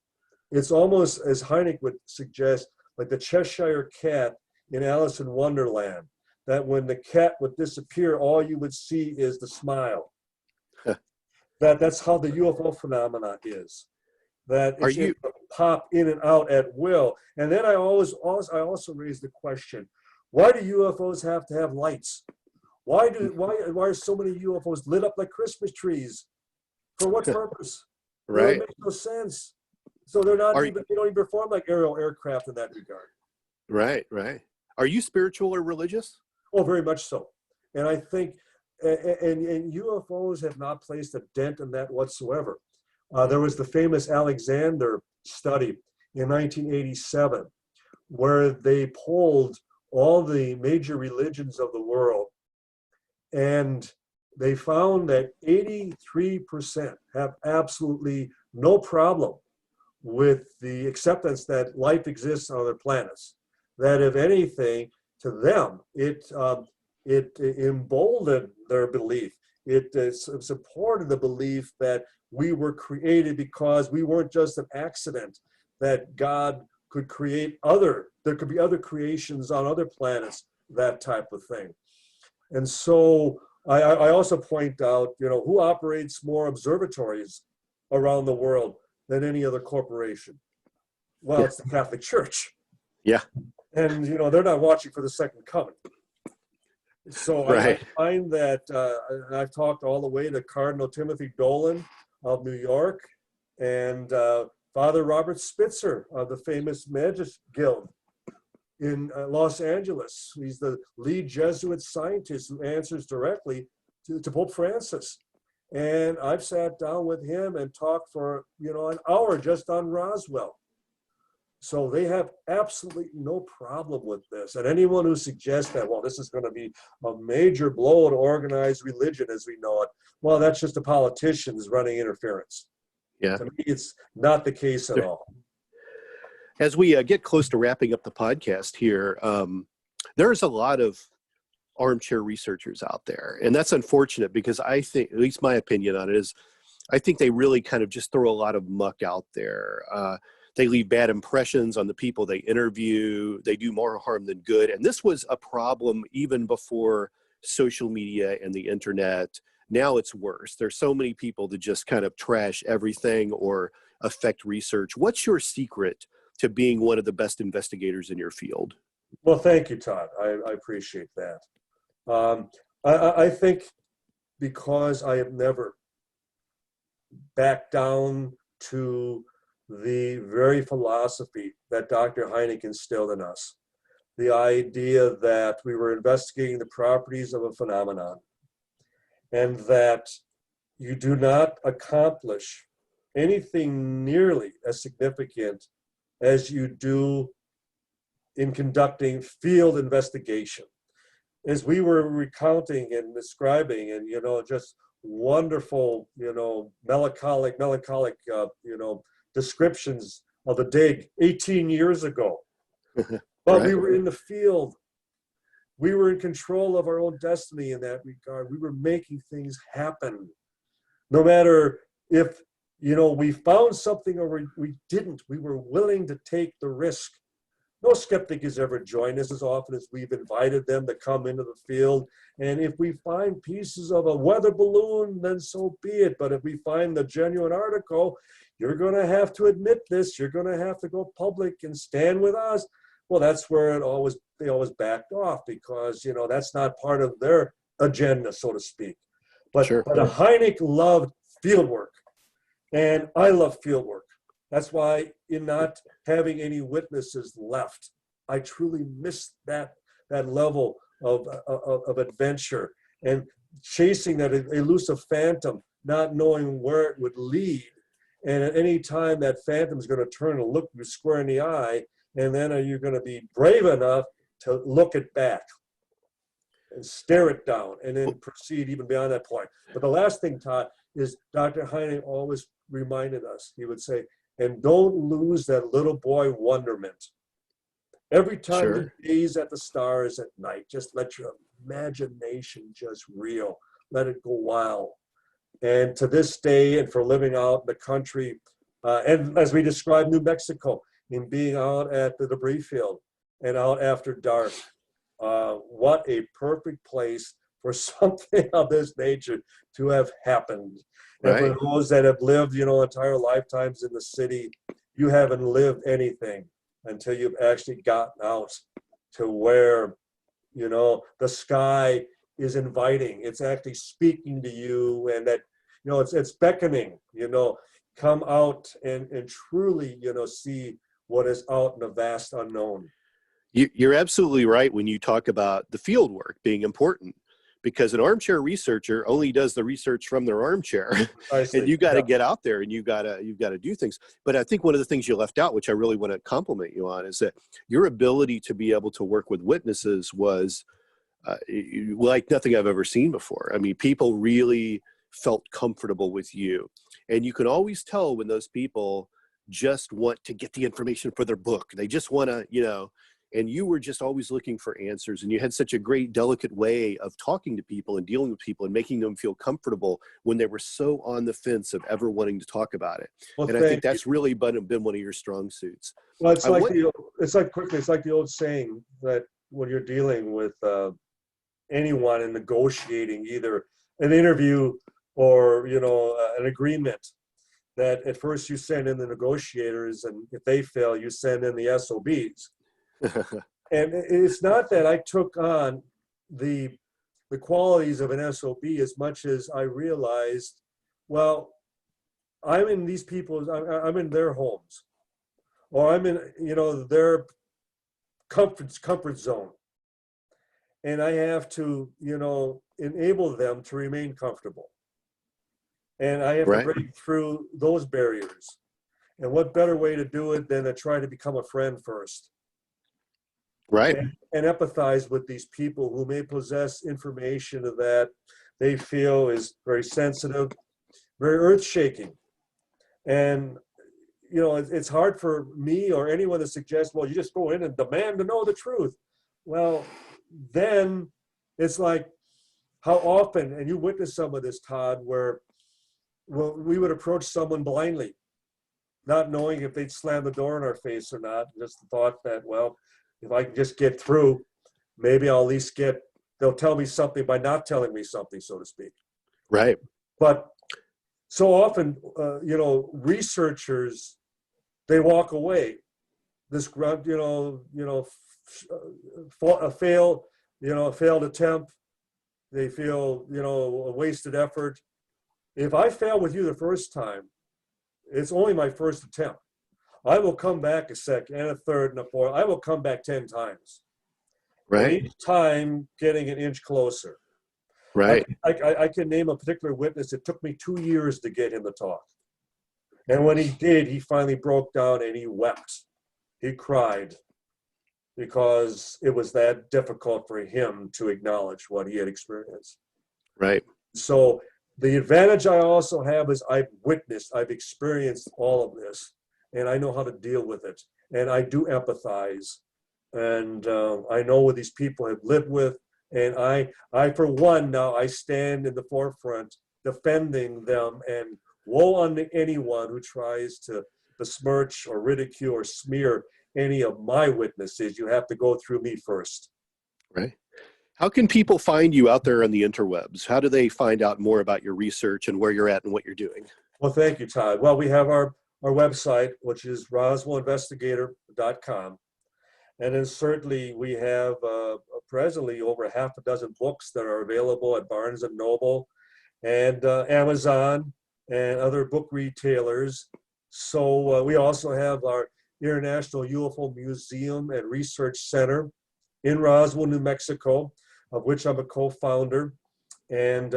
it's almost, as Hynek would suggest, like the Cheshire Cat in Alice in Wonderland, that when the cat would disappear, all you would see is the smile. That's how the UFO phenomena is. That it's able to pop in and out at will. And then I also raise the question, why do UFOs have to have lights? Why are so many UFOs lit up like Christmas trees? For what purpose? Right. It makes no sense. So they don't even perform like aerial aircraft in that regard. Right. Are you spiritual or religious? Oh, very much so. And I think, and UFOs have not placed a dent in that whatsoever. There was the famous Alexander study in 1987, where they polled all the major religions of the world, and they found that 83% have absolutely no problem with the acceptance that life exists on other planets. That if anything, to them, it emboldened their belief. It supported the belief that we were created because we weren't just an accident, that God could create there could be other creations on other planets, that type of thing. And so I also point out, who operates more observatories around the world than any other corporation? Well, it's the Catholic Church. Yeah. And, they're not watching for the second coming. So I find that I've talked all the way to Cardinal Timothy Dolan of New York and Father Robert Spitzer of the famous Magus Guild in Los Angeles. He's the lead Jesuit scientist who answers directly to Pope Francis. And I've sat down with him and talked for, an hour just on Roswell. So they have absolutely no problem with this. And anyone who suggests that, well, this is going to be a major blow to organized religion as we know it, well, that's just the politicians running interference. Yeah. To me, it's not the case at all. As we get close to wrapping up the podcast here, there's a lot of armchair researchers out there. And that's unfortunate because I think, at least my opinion on it is, I think they really kind of just throw a lot of muck out there. They leave bad impressions on the people they interview. They do more harm than good. And this was a problem even before social media and the internet. Now it's worse. There's so many people that just kind of trash everything or affect research. What's your secret to being one of the best investigators in your field? Well, thank you, Todd. I appreciate that. I think because I have never backed down to the very philosophy that Dr. Hynek instilled in us, the idea that we were investigating the properties of a phenomenon, and that you do not accomplish anything nearly as significant as you do in conducting field investigation. As we were recounting and describing and, just wonderful, melancholic, descriptions of the dig 18 years ago. But we were in the field. We were in control of our own destiny in that regard. We were making things happen. No matter if, we found something or we didn't, we were willing to take the risk No skeptic has ever joined us as often as we've invited them to come into the field. And if we find pieces of a weather balloon, then so be it. But if we find the genuine article, you're going to have to admit this. You're going to have to go public and stand with us. Well, that's where they always backed off, because, you know, that's not part of their agenda, so to speak. But, Sure. but Hynek loved fieldwork, and I love fieldwork. That's why, in not having any witnesses left, I truly missed that level of adventure and chasing that elusive phantom, not knowing where it would lead. And at any time that phantom is going to turn and look you square in the eye, and then are you going to be brave enough to look it back and stare it down and then proceed even beyond that point. But the last thing, Todd, is Dr. Hynek always reminded us. He would say, and don't lose that little boy wonderment. Every time Sure. you gaze at the stars at night, just let your imagination just reel. Let it go wild. And to this day, and for living out in the country, and as we described New Mexico, in being out at the debris field and out after dark, what a perfect place for something of this nature to have happened. And Right. for those that have lived, you know, entire lifetimes in the city, you haven't lived anything until you've actually gotten out to where, you know, the sky is inviting. It's actually speaking to you, and that, you know, it's beckoning, you know, come out and truly, you know, see what is out in the vast unknown. You're absolutely right when you talk about the field work being important, because an armchair researcher only does the research from their armchair. And you got to get out there and you've got to do things. But I think one of the things you left out, which I really want to compliment you on, is that your ability to be able to work with witnesses was like nothing I've ever seen before. I mean, people really felt comfortable with you, and you can always tell when those people just want to get the information for their book. They just want to, you know, and you were just always looking for answers, and you had such a great, delicate way of talking to people and dealing with people and making them feel comfortable when they were so on the fence of ever wanting to talk about it. Well, and I think that's really been one of your strong suits. Well, it's like the old saying that when you're dealing with anyone in negotiating either an interview or, you know, an agreement, that at first you send in the negotiators, and if they fail, you send in the SOBs. And it's not that I took on the qualities of an SOB as much as I realized, well, I'm in these people's, I'm in their homes, or I'm in, you know, their comfort zone. And I have to, you know, enable them to remain comfortable. And I have to break through those barriers. And what better way to do it than to try to become a friend first? Right. And empathize with these people who may possess information that they feel is very sensitive, very earth-shaking. And, you know, it's hard for me or anyone to suggest, well, you just go in and demand to know the truth. Well, then it's like, how often, and you witnessed some of this, Todd, where we would approach someone blindly, not knowing if they'd slam the door in our face or not. Just the thought that, well, if I can just get through, maybe I'll at least they'll tell me something by not telling me something, so to speak. Right. But so often, you know, researchers, they walk away. This, a failed attempt. They feel, you know, a wasted effort. If I fail with you the first time, it's only my first attempt. I will come back a second and a third and a fourth. I will come back 10 times. Right. And each time getting an inch closer. Right. I can name a particular witness. It took me 2 years to get him to talk. And when he did, he finally broke down and he wept. He cried because it was that difficult for him to acknowledge what he had experienced. Right. So the advantage I also have is I've experienced all of this, and I know how to deal with it. And I do empathize. And I know what these people have lived with. And I, for one, now I stand in the forefront defending them, and woe on anyone who tries to besmirch or ridicule or smear any of my witnesses. You have to go through me first. Right. How can people find you out there on the interwebs? How do they find out more about your research and where you're at and what you're doing? Well, thank you, Todd. Well, we have our website, which is roswellinvestigator.com. And then certainly we have presently over half a dozen books that are available at Barnes & Noble and Amazon and other book retailers. So we also have our International UFO Museum and Research Center in Roswell, New Mexico, of which I'm a co-founder. And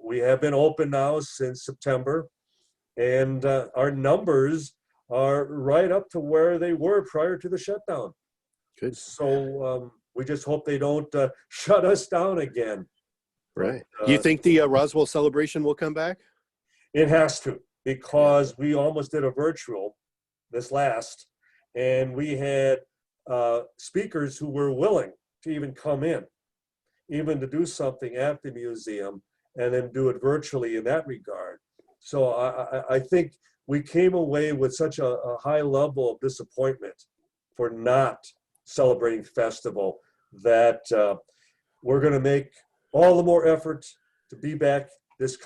we have been open now since September. And our numbers are right up to where they were prior to the shutdown. Good. So we just hope they don't shut us down again. Right. Do you think the Roswell celebration will come back? It has to, because we almost did a virtual this last, and we had speakers who were willing to even come in, even to do something at the museum and then do it virtually in that regard. So I think we came away with such a high level of disappointment for not celebrating festival that we're going to make all the more effort to be back this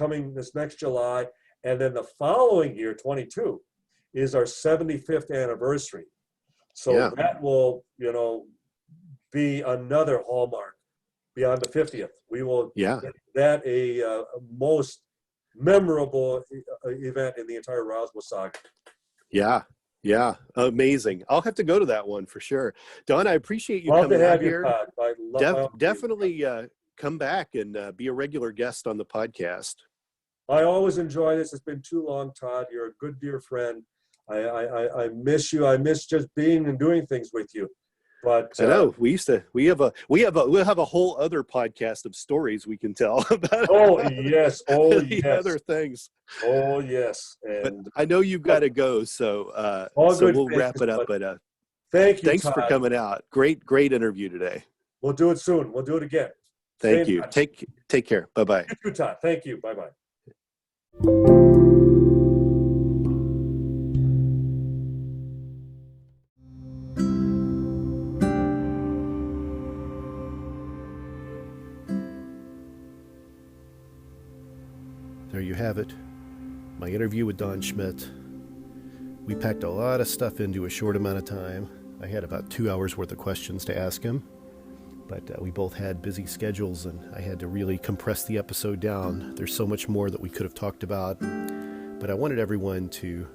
next July. And then the following year, 22, is our 75th anniversary. So that will, be another hallmark beyond the 50th. We will make that a most memorable event in the entire Roswell saga. Yeah, amazing. I'll have to go to that one for sure. Don, I appreciate you Love coming to have out you, here. Todd. Definitely come back and be a regular guest on the podcast. I always enjoy this. It's been too long, Todd. You're a good, dear friend. I miss you. I miss just being and doing things with you. But I know we'll have a whole other podcast of stories we can tell about. Oh yes, other things. Oh yes, and but I know you've got to go, so we'll wrap it up. But thank you. Thanks Todd. for coming out. Great interview today. We'll do it soon. We'll do it again. Thank you. Take care. Bye bye. You too, Todd. Thank you. Bye bye. There you have it, my interview with Don Schmitt. We packed a lot of stuff into a short amount of time. I had about 2 hours worth of questions to ask him, but we both had busy schedules and I had to really compress the episode down. There's so much more that we could have talked about, but I wanted everyone to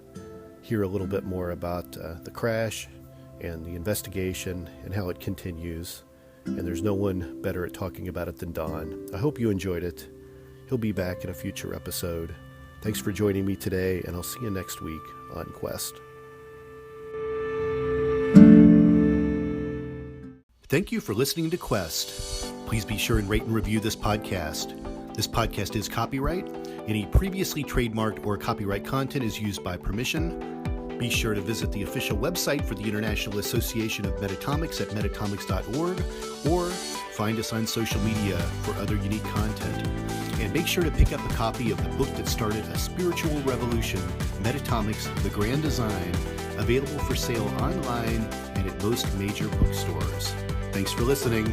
hear a little bit more about the crash and the investigation and how it continues. And there's no one better at talking about it than Don. I hope you enjoyed it. He'll be back in a future episode. Thanks for joining me today, and I'll see you next week on Quest. Thank you for listening to Quest. Please be sure and rate and review this podcast. This podcast is copyright. Any previously trademarked or copyright content is used by permission. Be sure to visit the official website for the International Association of Metatomics at metatomics.org, or find us on social media for other unique content. And make sure to pick up a copy of the book that started a spiritual revolution, Metatomics, The Grand Design, available for sale online and at most major bookstores. Thanks for listening.